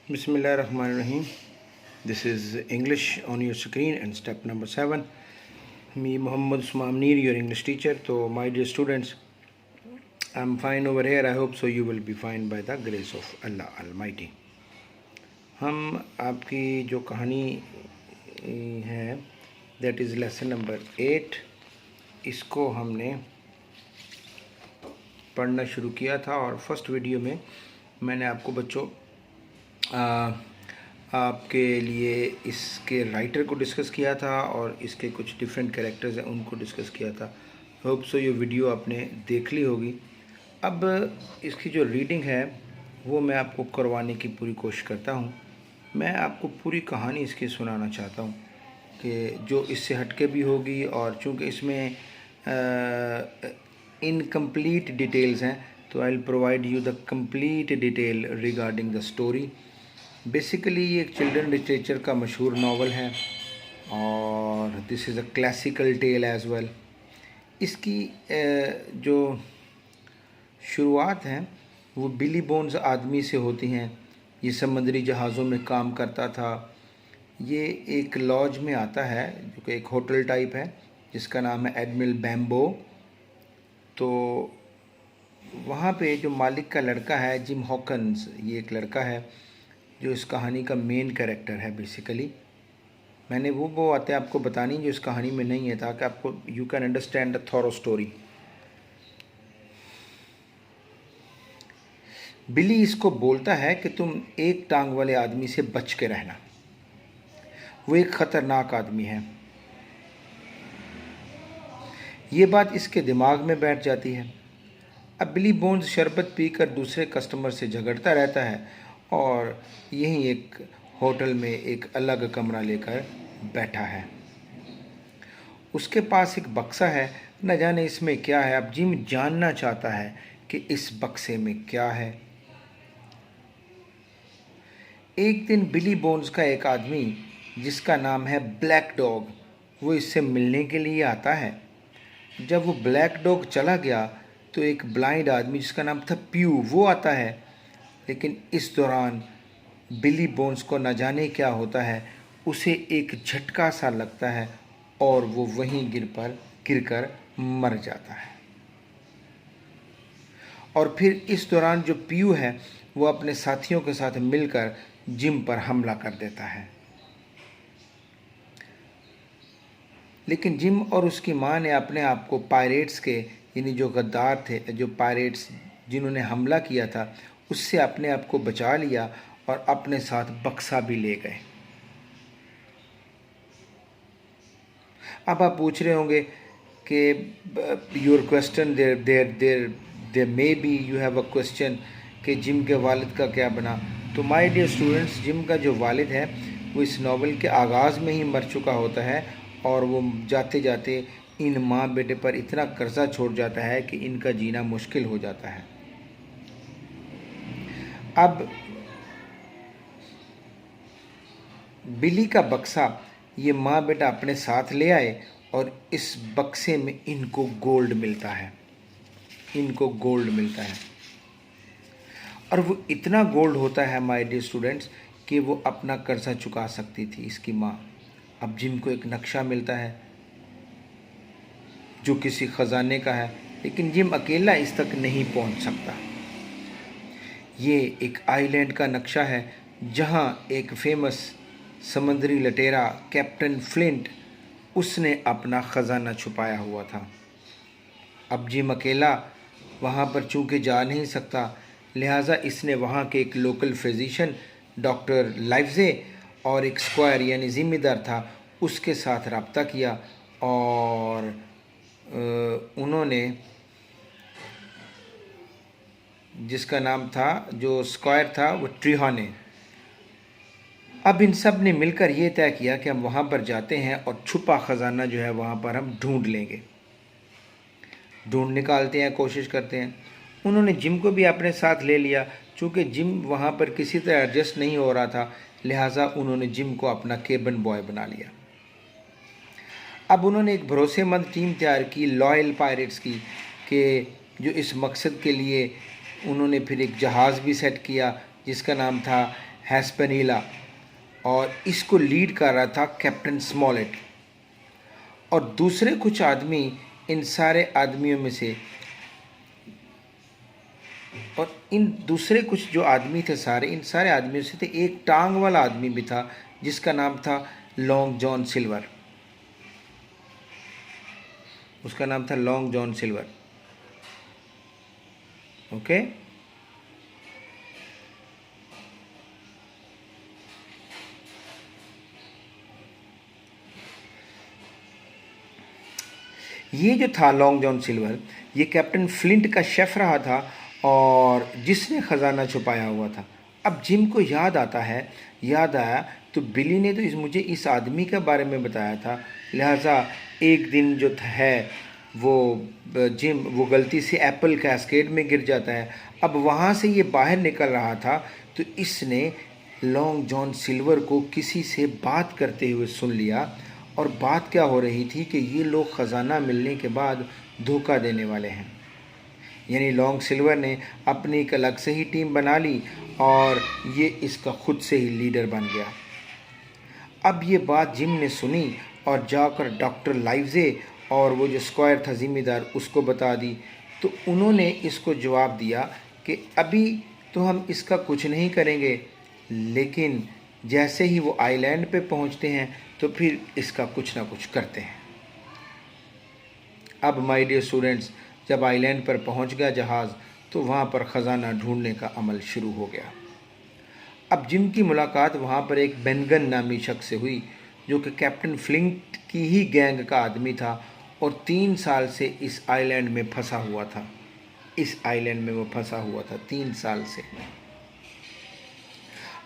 Bismillahirrahmanirrahim. This is English on your screen and step number 7. Me Muhammad Usman Amneer, your English teacher. So my dear students, I'm fine over here. I hope so you will be fine by the grace of Allah Almighty. हम आपकी जो कहानी है that is lesson number 8, इसको हमने पढ़ना शुरू किया था और फर्स्ट वीडियो में मैंने आपको बच्चों आपके लिए इसके राइटर को डिस्कस किया था और इसके कुछ डिफरेंट कैरेक्टर्स हैं उनको डिस्कस किया था। होप सो ये वीडियो आपने देख ली होगी। अब इसकी जो रीडिंग है वो मैं आपको करवाने की पूरी कोशिश करता हूँ। मैं आपको पूरी कहानी इसकी सुनाना चाहता हूँ कि जो इससे हटके भी होगी, और चूँकि इसमें इनकम्प्लीट डिटेल्स हैं तो I will provide you the complete detail regarding the story. Basically ये एक चिल्ड्रन लिटरेचर का मशहूर नावल है और this is a classical tale as well. इसकी जो शुरुआत हैं वो बिली बोन्स आदमी से होती हैं। ये समुद्री जहाज़ों में काम करता था। ये एक लॉज में आता है जो कि एक होटल टाइप है जिसका नाम है एडमिरल बैम्बो। तो वहाँ पे जो मालिक का लड़का है जिम हॉकन्स, ये एक लड़का है जो इस कहानी का मेन कैरेक्टर है। बेसिकली मैंने वो बातें आपको बतानी जो इस कहानी में नहीं है ताकि आपको you can understand the thorough story. Billy इसको बोलता है कि तुम एक टांग वाले आदमी से बच के रहना, वो एक ख़तरनाक आदमी है। ये बात इसके दिमाग में बैठ जाती है। अब बिली बोन्स शरबत पीकर दूसरे कस्टमर से झगड़ता रहता है और यहीं एक होटल में एक अलग कमरा लेकर बैठा है। उसके पास एक बक्सा है, न जाने इसमें क्या है। अब जिम जानना चाहता है कि इस बक्से में क्या है। एक दिन बिली बोन्स का एक आदमी जिसका नाम है ब्लैक डॉग, वो इससे मिलने के लिए आता है। जब वो ब्लैक डॉग चला गया तो एक ब्लाइंड आदमी जिसका नाम था प्यू, वो आता है। लेकिन इस दौरान बिली बोन्स को न जाने क्या होता है, उसे एक झटका सा लगता है और वो वहीं गिरकर मर जाता है। और फिर इस दौरान जो प्यू है वो अपने साथियों के साथ मिलकर जिम पर हमला कर देता है। लेकिन जिम और उसकी माँ ने अपने आप को पायरेट्स के, यानी जो गद्दार थे, जो पायरेट्स जिन्होंने हमला किया था, उससे अपने आप को बचा लिया और अपने साथ बक्सा भी ले गए। अब आप पूछ रहे होंगे कि your question there may be you have a question कि जिम के वालिद का क्या बना। तो माय डियर स्टूडेंट्स, जिम का जो वालिद है वो इस नावल के आगाज़ में ही मर चुका होता है और वो जाते जाते इन माँ बेटे पर इतना कर्जा छोड़ जाता है कि इनका जीना मुश्किल हो जाता है। अब बिली का बक्सा ये माँ बेटा अपने साथ ले आए और इस बक्से में इनको गोल्ड मिलता है। और वो इतना गोल्ड होता है माय डियर स्टूडेंट्स कि वो अपना कर्जा चुका सकती थी इसकी माँ। अब जिम को एक नक्शा मिलता है जो किसी ख़जाने का है, लेकिन जिम अकेला इस तक नहीं पहुंच सकता। ये एक आइलैंड का नक्शा है जहां एक फेमस समुद्री लटेरा कैप्टन फ्लिंट, उसने अपना ख़जाना छुपाया हुआ था। अब जिम अकेला वहां पर चूँकि जा नहीं सकता, लिहाजा इसने वहां के एक लोकल फिजिशियन डॉक्टर लाइवजे और एक स्क्वायर यानी ज़िम्मेदार था, उसके साथ रब्ता किया और उन्होंने, जिसका नाम था, जो स्क्वायर था वो ट्रिहाने। अब इन सब ने मिलकर ये तय किया कि हम वहाँ पर जाते हैं और छुपा ख़जाना जो है वहाँ पर हम ढूंढ लेंगे, ढूंढ निकालते हैं, कोशिश करते हैं। उन्होंने जिम को भी अपने साथ ले लिया। चूँकि जिम वहाँ पर किसी तरह एडजस्ट नहीं हो रहा था, लिहाजा उन्होंने जिम को अपना केबिन बॉय बना लिया। अब उन्होंने एक भरोसेमंद टीम तैयार की, लॉयल पायरेट्स की, कि जो इस मकसद के लिए उन्होंने फिर एक जहाज़ भी सेट किया जिसका नाम था हैस्पेनीला, और इसको लीड कर रहा था कैप्टन स्मॉलेट। और दूसरे कुछ आदमी, इन सारे आदमियों में से, और इन दूसरे कुछ जो आदमी थे सारे, इन सारे आदमियों से थे एक टांग वाला आदमी भी था जिसका नाम था लॉन्ग जॉन सिल्वर। उसका नाम था लॉन्ग जॉन सिल्वर। ओके, ये जो था लॉन्ग जॉन सिल्वर, ये कैप्टन फ्लिंट का शेफ रहा था और जिसने ख़जाना छुपाया हुआ था। अब जिम को याद आया तो बिली ने तो मुझे इस आदमी के बारे में बताया था, लिहाजा एक दिन जो है वो गलती से एप्पल कैस्केड में गिर जाता है। अब वहाँ से ये बाहर निकल रहा था तो इसने लॉन्ग जॉन सिल्वर को किसी से बात करते हुए सुन लिया, और बात क्या हो रही थी कि ये लोग ख़जाना मिलने के बाद धोखा देने वाले हैं। यानी लॉन्ग सिल्वर ने अपनी एक अलग से ही टीम बना ली और ये इसका खुद से ही लीडर बन गया। अब ये बात जिम ने सुनी और जाकर डॉक्टर लाइवजे और वो जो स्क्वायर था ज़िम्मेदार, उसको बता दी। तो उन्होंने इसको जवाब दिया कि अभी तो हम इसका कुछ नहीं करेंगे, लेकिन जैसे ही वो आइलैंड पे पहुंचते हैं तो फिर इसका कुछ ना कुछ करते हैं। अब माय डियर स्टूडेंट्स, जब आइलैंड पर पहुंच गया जहाज़ तो वहाँ पर ख़जाना ढूंढने का अमल शुरू हो गया। अब जिम की मुलाकात वहाँ पर एक बेनगन नामी शख्स से हुई जो कि कैप्टन फ्लिंट की ही गैंग का आदमी था और 3 साल से इस आइलैंड में फंसा हुआ था। इस आइलैंड में वो फंसा हुआ था 3 साल से।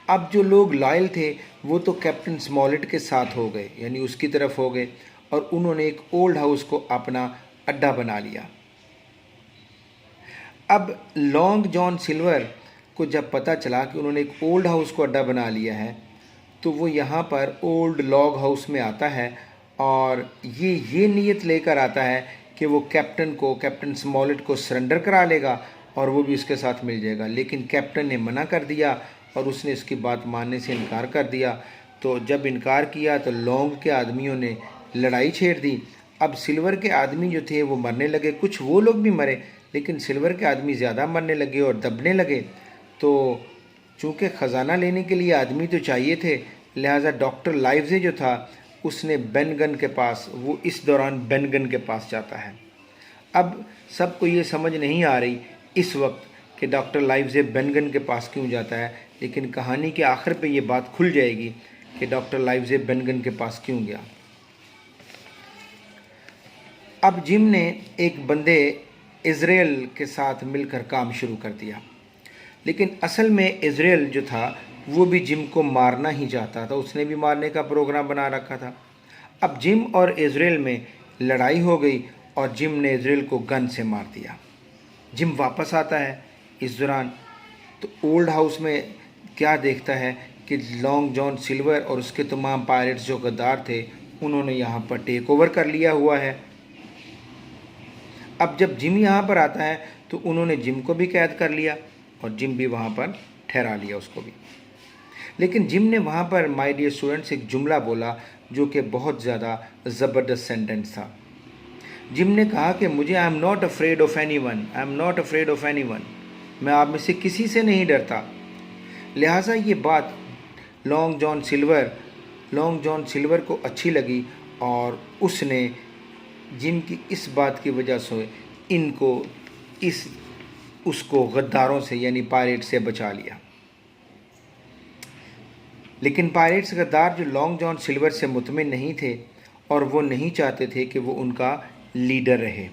अब जो लोग लॉयल थे वो तो कैप्टन स्मॉलेट के साथ हो गए, यानी उसकी तरफ हो गए, और उन्होंने एक ओल्ड हाउस को अपना अड्डा बना लिया। अब लॉन्ग जॉन सिल्वर को जब पता चला कि उन्होंने एक ओल्ड हाउस को अड्डा बना लिया है तो वो यहाँ पर ओल्ड लॉग हाउस में आता है और ये नीयत लेकर आता है कि वो कैप्टन स्मॉलेट को सरेंडर करा लेगा और वो भी उसके साथ मिल जाएगा। लेकिन कैप्टन ने मना कर दिया और उसने इसकी बात मानने से इनकार कर दिया। तो जब इनकार किया तो लॉन्ग के आदमियों ने लड़ाई छेड़ दी। अब सिल्वर के आदमी जो थे वो मरने लगे, कुछ वो लोग भी मरे, लेकिन सिल्वर के आदमी ज़्यादा मरने लगे और दबने लगे। तो चूँकि ख़जाना लेने के लिए आदमी तो चाहिए थे, लिहाजा डॉक्टर लाइवजे जो था उसने बेनगन के पास, वो इस दौरान बेनगन के पास जाता है। अब सबको ये समझ नहीं आ रही इस वक्त कि डॉक्टर लाइवजे बेनगन के पास क्यों जाता है, लेकिन कहानी के आखिर पे ये बात खुल जाएगी कि डॉक्टर लाइवजे बेनगन के पास क्यों गया। अब जिम ने एक बंदे इज़राइल के साथ मिलकर काम शुरू कर दिया, लेकिन असल में इज़राइल जो था वो भी जिम को मारना ही चाहता था, उसने भी मारने का प्रोग्राम बना रखा था। अब जिम और इज़राइल में लड़ाई हो गई और जिम ने इज़राइल को गन से मार दिया। जिम वापस आता है इस दौरान तो ओल्ड हाउस में क्या देखता है कि लॉन्ग जॉन सिल्वर और उसके तमाम पायरेट्स जो गद्दार थे उन्होंने यहाँ पर टेक ओवर कर लिया हुआ है। अब जब जिम यहाँ पर आता है तो उन्होंने जिम को भी कैद कर लिया और जिम भी वहाँ पर ठहरा लिया उसको भी। लेकिन जिम ने वहाँ पर माय डियर स्टूडेंट्स एक जुमला बोला जो कि बहुत ज़्यादा ज़बरदस्त सेंटेंस था। जिम ने कहा कि मुझे I am not afraid of any one, I am not afraid of any one, मैं आप में से किसी से नहीं डरता। लिहाजा ये बात लॉन्ग जॉन सिल्वर को अच्छी लगी और उसने जिम की इस बात की वजह से उसको गद्दारों से यानी पायरेट से बचा लिया। लेकिन पायरेट्स गद्दार जो लॉन्ग जॉन सिल्वर से मुतमिन नहीं थे और वो नहीं चाहते थे कि वो उनका लीडर रहे।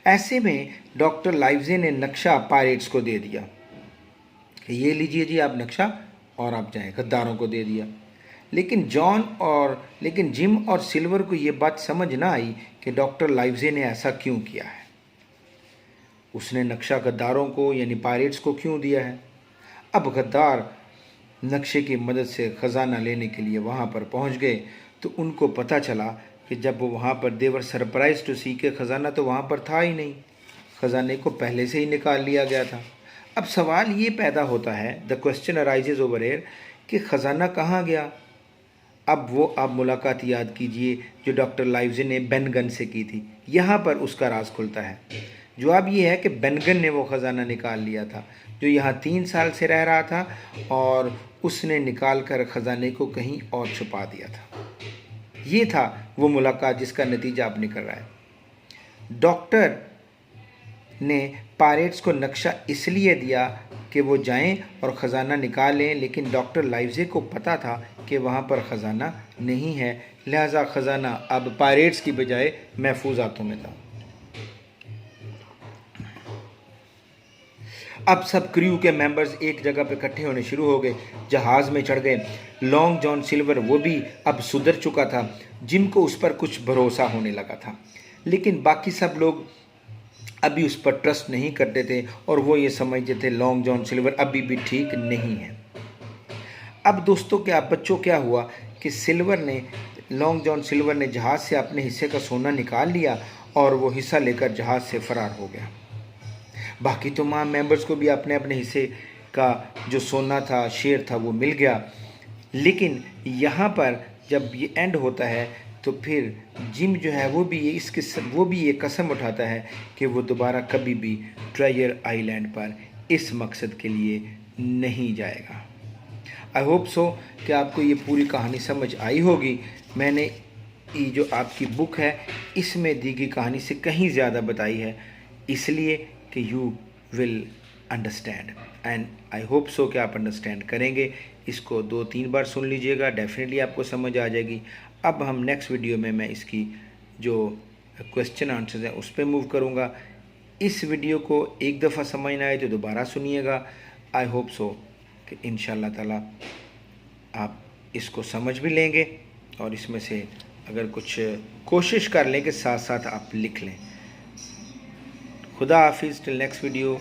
ऐसे में डॉक्टर लाइवजे ने नक्शा पायरेट्स को दे दिया कि ये लीजिए जी आप नक्शा और आप जाएं, गद्दारों को दे दिया। लेकिन जिम और सिल्वर को ये बात समझ ना आई कि डॉक्टर लाइवजे ने ऐसा क्यों किया है, उसने नक्शा गद्दारों को यानी पायरेट्स को क्यों दिया है। अब गद्दार नक्शे की मदद से ख़जाना लेने के लिए वहाँ पर पहुँच गए तो उनको पता चला कि जब वो वहाँ पर देवर सरप्राइज टू सी के ख़जाना तो वहाँ पर था ही नहीं, ख़जाने को पहले से ही निकाल लिया गया था। अब सवाल ये पैदा होता है, the question arises over air, कि ख़जाना कहाँ गया। अब वो आप मुलाकात याद कीजिए जो डॉक्टर लाइव्ज़ी ने बेनगन से की थी। यहाँ पर उसका राज खुलता है। जवाब ये है कि बेनगन ने वो ख़जाना निकाल लिया था जो यहाँ 3 साल से रह रहा था, और उसने निकाल कर ख़जाने को कहीं और छुपा दिया था। ये था वो मुलाकात जिसका नतीजा अब निकल रहा है। डॉक्टर ने पायरेट्स को नक्शा इसलिए दिया कि वो जाएं और ख़जाना निकालें, लेकिन डॉक्टर लाइव्ज़ी को पता था कि वहाँ पर ख़जाना नहीं है, लिहाजा ख़जाना अब पायरेट्स की बजाय महफूज हाथों में था। अब सब क्रू के मेंबर्स एक जगह पर इकट्ठे होने शुरू हो गए, जहाज़ में चढ़ गए। लॉन्ग जॉन सिल्वर वो भी अब सुधर चुका था। जिम को उस पर कुछ भरोसा होने लगा था, लेकिन बाकी सब लोग अभी उस पर ट्रस्ट नहीं करते थे और वो ये समझते थे लॉन्ग जॉन सिल्वर अभी भी ठीक नहीं है। अब दोस्तों बच्चों क्या हुआ कि लॉन्ग जॉन सिल्वर ने जहाज़ से अपने हिस्से का सोना निकाल लिया और वो हिस्सा लेकर जहाज़ से फरार हो गया। बाकी तमाम मेंबर्स को भी अपने अपने हिस्से का जो सोना था, शेयर था, वो मिल गया। लेकिन यहाँ पर जब ये एंड होता है तो फिर जिम जो है वो भी ये कसम उठाता है कि वो दोबारा कभी भी ट्रेजर आइलैंड पर इस मकसद के लिए नहीं जाएगा। आई होप सो कि आपको ये पूरी कहानी समझ आई होगी। मैंने ये जो आपकी बुक है इसमें दी गई कहानी से कहीं ज़्यादा बताई है, इसलिए कि you will understand, and I hope so कि आप अंडरस्टैंड करेंगे। इसको 2-3 बार सुन लीजिएगा, डेफिनेटली आपको समझ आ जाएगी। अब हम नेक्स्ट वीडियो में मैं इसकी जो क्वेश्चन आंसर्स हैं उस पर मूव करूँगा। इस वीडियो को एक दफ़ा समझ ना आए तो दोबारा सुनिएगा। आई होप सो कि इंशाल्लाह ताला आप इसको समझ भी लेंगे और इसमें से अगर कुछ कोशिश कर लें कि साथ साथ आप लिख लें। खुदा हाफिज़, टिल नेक्स्ट वीडियो।